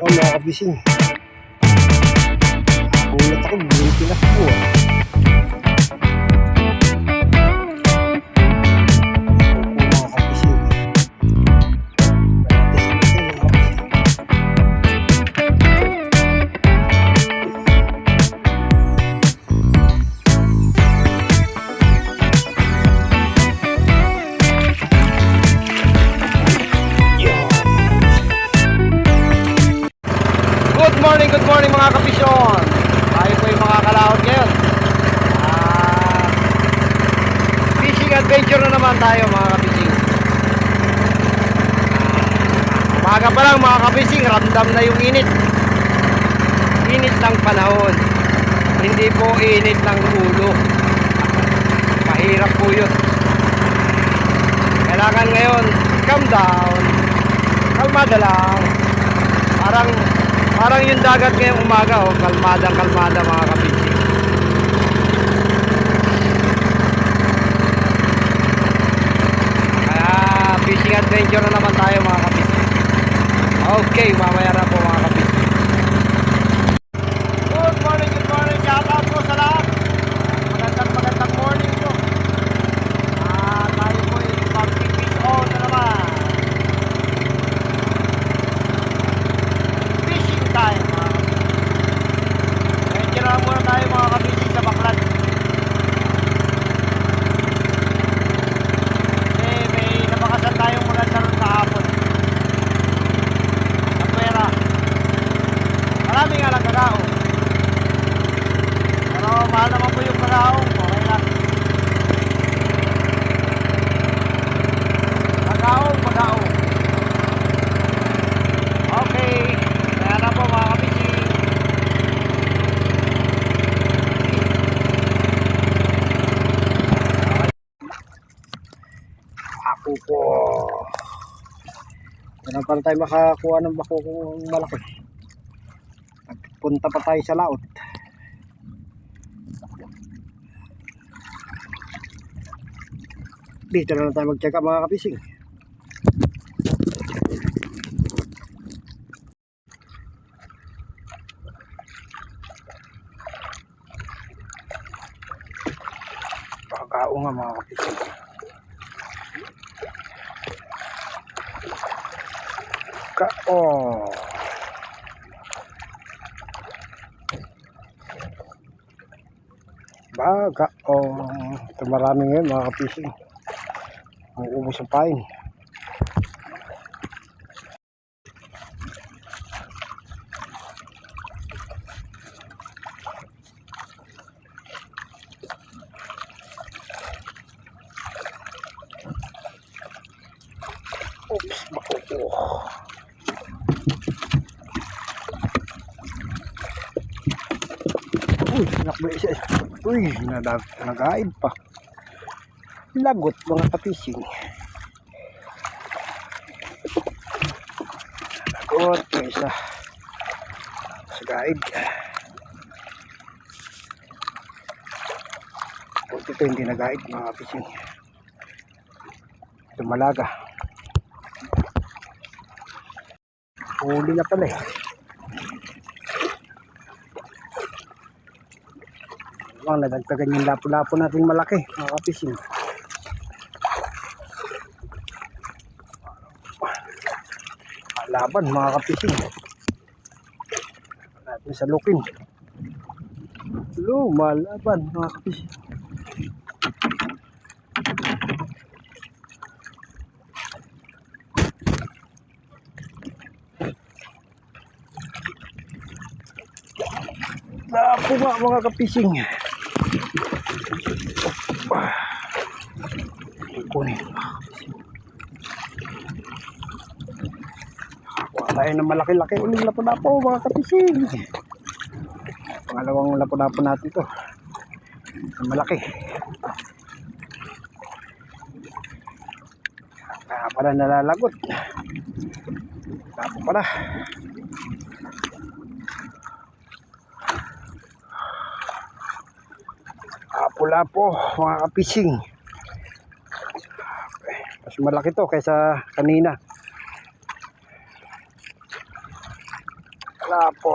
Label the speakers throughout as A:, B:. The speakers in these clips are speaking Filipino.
A: Mga kabising. Nakulat ako, bigyan tinakbo ah. Mga kabising. Good morning mga kapisyon. Tayo po yung mga kalahot ngayon. Fishing adventure na naman tayo mga kapising. Umaga pa lang mga kapising, ramdam na yung init. Init ng panahon. Hindi po init ng ulo. Mahirap po yun. Kailangan ngayon calm down. Kalmada lang. Parang yung dagat ngayong umaga, oh, kalmada mga kabising. Kaya fishing adventure na naman tayo mga kabising. Okay, mamaya na po mga kabising. Good morning, shout out po sa lahat. Magandang morning po. Tayo po yung mag-fish on na naman. Tayo mga medyo na muna tayo mga kabising sa Baclan kasi may napakasan tayong maganda ron kahapon sa pera. Marami nga lang kakao pero mahal naman po yung kakao. Okay lang, kakao. Okay, kaya na po mga kabising. Ako po. Kaya pala tayo makakuha ng bako kung malaki. Punta pa tayo sa laot. Dito na lang tayo mag-check up mga kabising. Kakao nga mga kabising. Kakao. Bagao. Ito marami ngayon mga kabising. Ang ubos ng pain. Oops, bako po. Uy, nakbo isa. Uy, nagaid pa. Lagot mga kapising. Lagot, may isa. Sa gaid. Ito hindi nagaid mga kapising. Ito malaga. Huli na pala eh. Nadagdagan yung lapo-lapo natin malaki mga kapising. Laban mga kapising natin sa lukin. Lumalaban mga kapising. Lapo nga mga kapising. Kunin tayo ng malaki-laki uling lapo-lapo mga kapising. Pangalawang lapo-lapo natin to. Malaki. Kaya pala nalalagot. Lapo pala. Lapo-lapo mga kapising. Mas malaki to kaysa kanina. Lapo.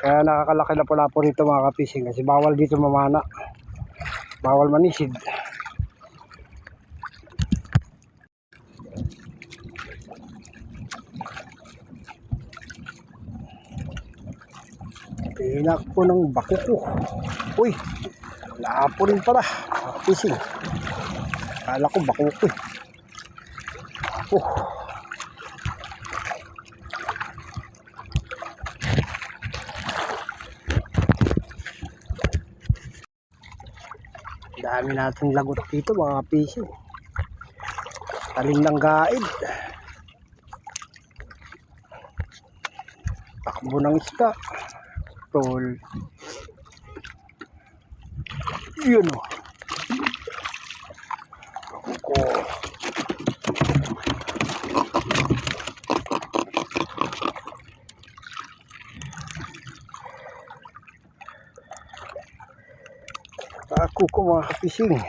A: Kaya nakakalaki lapo-lapo rito mga kapising kasi bawal dito mamana. Bawal manisid. Pinak ko ng bako ko. Uy, lapo rin pala mga kapising. Kala ko bako ko eh. Dami natin lagot dito mga kapising. Taling ng gaid. Takbo ng isda. Tol. Yun o. Ako. Ako mga kapising.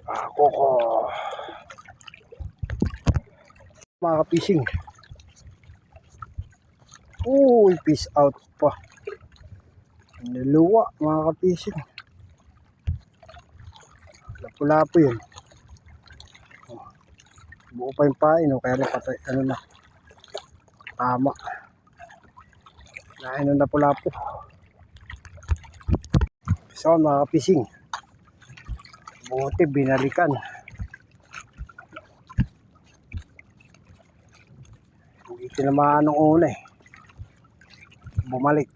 A: Ako mga kapising. Uy, peace out pa. Niluwa mga kapising. Lapu-lapu yun. Buo pa yung pain o kaya napatay. Ano na. Tama. Nahin ng lapu-lapu. So mga kapising. Buti binalikan. Hindi tinamaan nung una eh. Bumalik.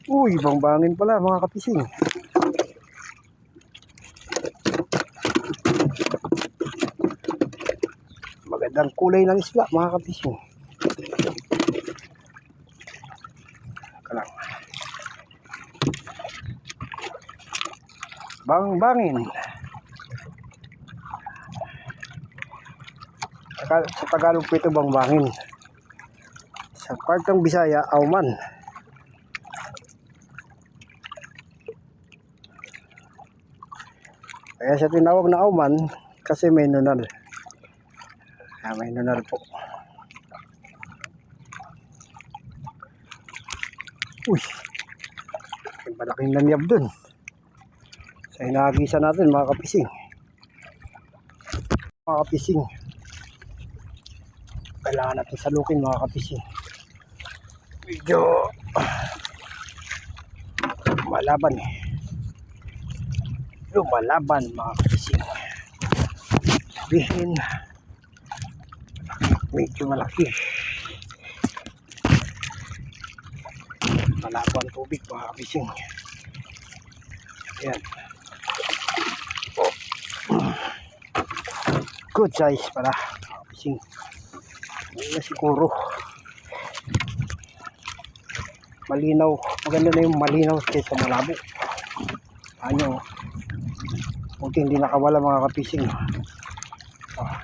A: Uy, bang-bangin pala mga kapising. Magandang kulay ng isla mga kapising. Kalang. Bang-bangin. Sa Tagalog po ito bang-bangin. Sa part ng Bisaya, auman. Kaya siya tinawag na auman kasi may nunal. May nunal po. Uy, may malaking lanyab dun. Sa hinahagisa natin mga kapising. Mga kapising. Kailangan natin salukin mga kapising. Medyo malaban eh. Lumalaban mga kapising. Sabihin medyo malaki. Malabo ang tubig mga kapising. Ayan. Good size pala mga kapising. Ayan siguro. Malinaw. Maganda na yung malinaw kaysa malabo. Ano? Buti hindi nakawala mga kapising.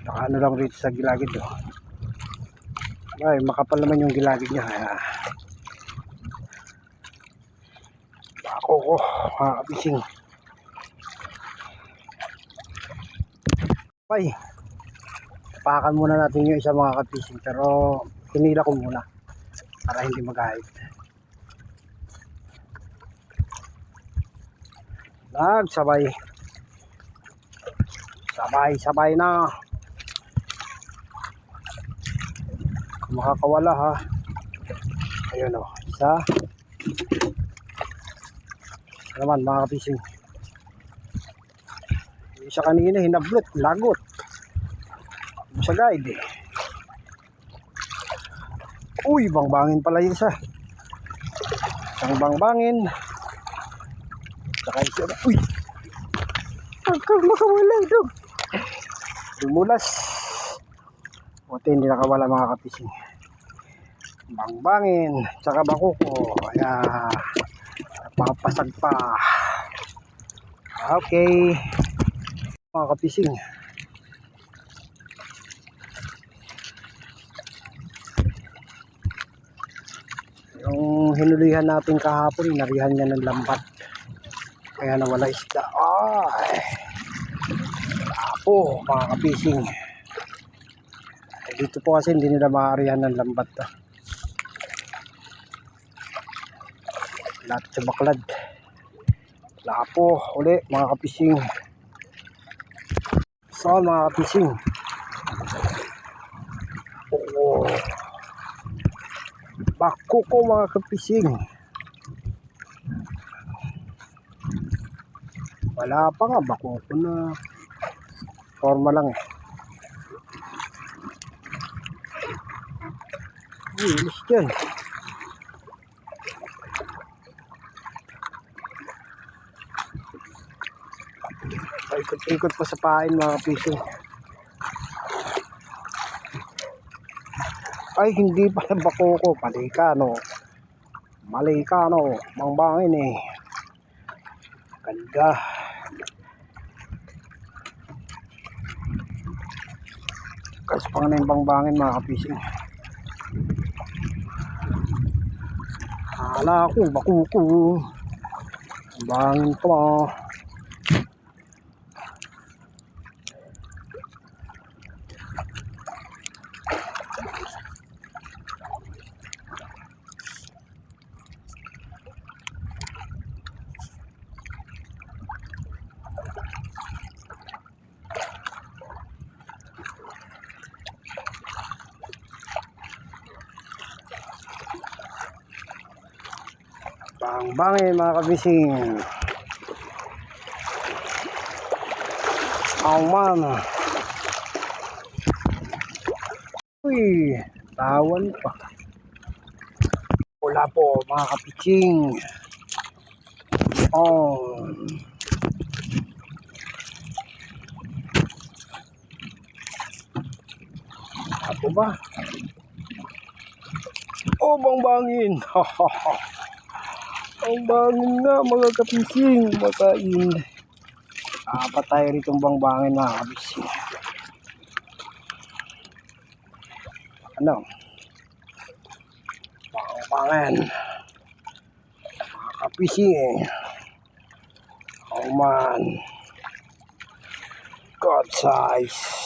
A: Nakaano lang rito sa gilagid. Ay, makapal naman yung gilagid niya. Ako mga kapising. Okay. Pakan muna natin yung isa mga kapising. Pero tinila ko muna. Para hindi mag-ahit. Sabay na. Makakawala ha. Ayun o. Isa naman mga kapising. Isa kanina hinablot. Lagot. Sa guide eh. Uy, bang-bangin pala yung isa. Isang bang-bangin. Saka isa na. Uy, agkang makawala ito. Dumulas. Buti hindi nakawala mga kapising. Bang-bangin. Saka bakuko. Ayan. Papasag pa. Okay. Mga kapising. Yung yung hinulihan natin kahapon, narihan niya ng lambat. Kaya nawala isda. Ay! Apo, mga kapising. Dito po kasi hindi nila maarihan ng lambat. Lahat sa baklad. Lapo, uli, mga kapising. So, mga kapising. Oo. Bako ko, mga kapising. Wala pa nga, bako ko na. Forma lang eh. Ilis dyan. Ikot-ikot pa sa pain, mga kapising. Ay, hindi pala bako ko. Malikano. Malikano. Bangbangin eh. Ganda. Kasi pang na yung bangbangin, mga kapising. Hala ko, bako ko. Bangin pa. Bangbangin, mga kabising. Oh man. Uy, tawan pa. Wala po, mga kapitsing. Oh. Apo ba? Oh, bangbangin. Ang bangin na, mga kapising. Makain. Patay rin itong bangbangin, mga kapising. Ano? Bangbangin. Mga kapising. Oh man. God size.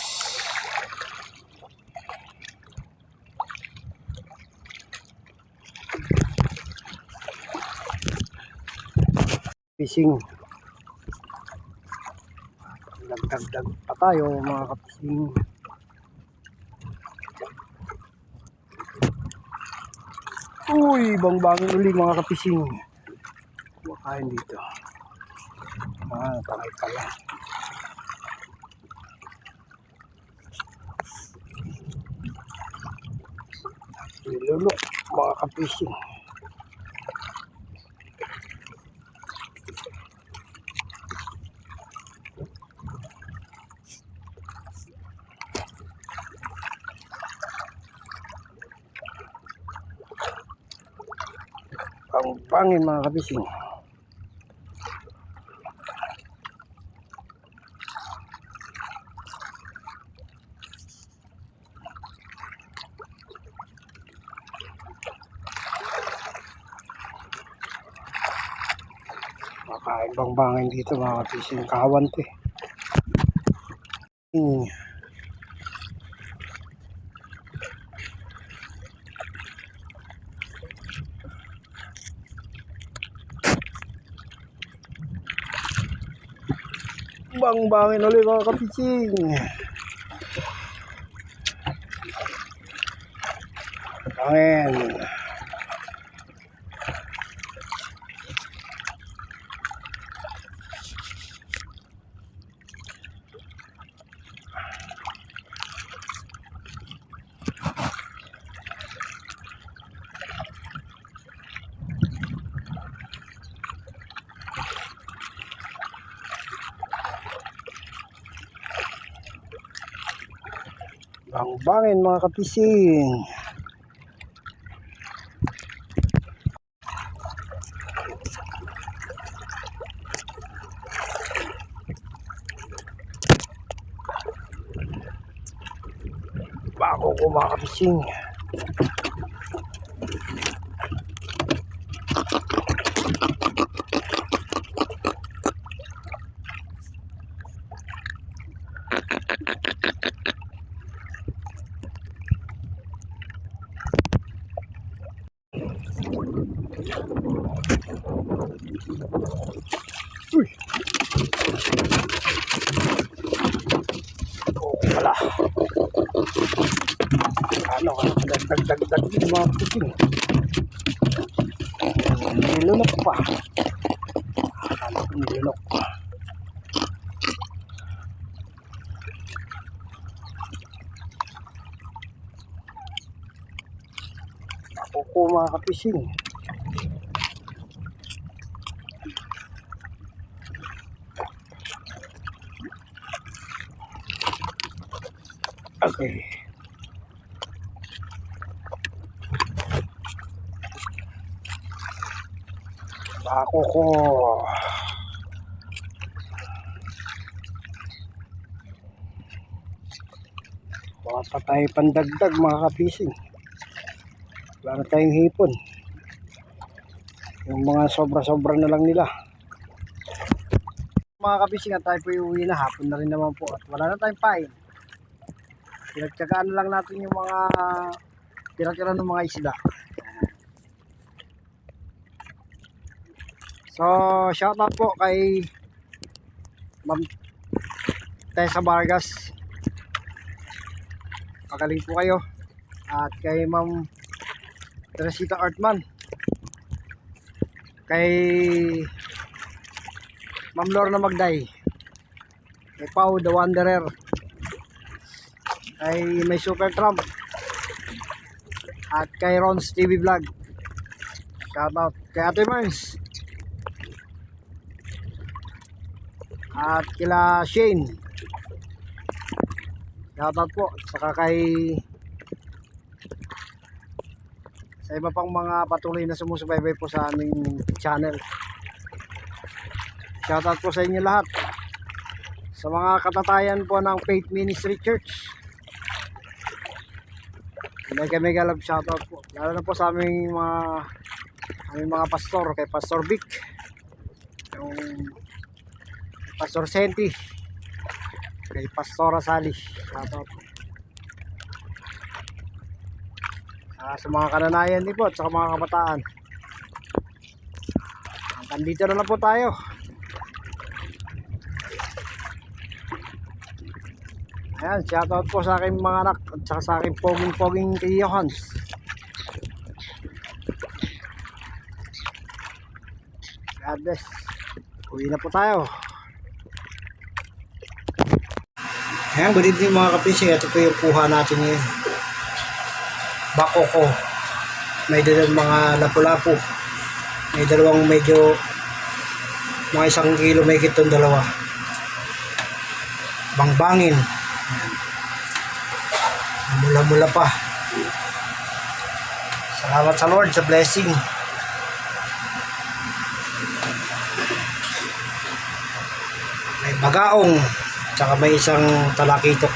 A: Fishing. Dagdag pa tayo, mga kapising. Uy, bangbangin uli, mga kapising. Kumakain dito. Tangay pala. Nilulo, mga kapising. Ang pangin, mga kapising. Makain bangbangin dito, mga kapising. Kawan to eh. Bangbangin ulit, mga kapising. Bangin. Bangbangin, mga kapising. Bako ko, mga kapising.
B: Uy. Oo pala. Ano ka? Dagdag yung mga puting. Nilunok pa. Ano ko nilunok pa. Ako po mga kapising. Okay. Ako ko. Wala pa tayo pandagdag mga kapising. Wala na tayong hipon. Yung mga sobra-sobra na lang nila. Mga kapising at tayo po iuwi na. Hapon na rin naman po. At wala na tayong pain. Pinagtsagaan lang natin yung mga tira-tira ng mga isda. So, shout out po kay Ma'am Tessa Vargas. Pagaling po kayo. At kay Ma'am Teresita Artman. Kay Ma'am Lorna Magday. Kay Pau The Wanderer. Kay May Super Trump. At kay Ron's TV Vlog. Shout out kay Ate Mars. At kila Shane. Shoutout po. Saka kay sa iba pang mga patuloy na sumusubaybay po sa aming channel. Shoutout po sa inyo lahat. Sa mga katatayan po ng Faith Ministry Church. Mega love shoutout po. Lalo na po sa aming mga pastor. Kay Pastor Vic. Yung Pastor Senti, kay Pastora Sally, shoutout. Sa mga kananayan din po at sa mga kabataan. Nandito na lang po tayo. Ayan, shoutout po sa aking mga anak at saka sa aking poging kay Johans. God bless. Uwi na po tayo. Ayan, good evening mga kapising. Ito po yung kuha natin ngayon. Bako ko. May dalawang mga lapu-lapu. May dalawang medyo mga 1 kilo may kitong dalawa. Bangbangin. Mula-mula pa. Salamat sa Lord sa blessing. May bagaong. Tsaka may isang talakitok.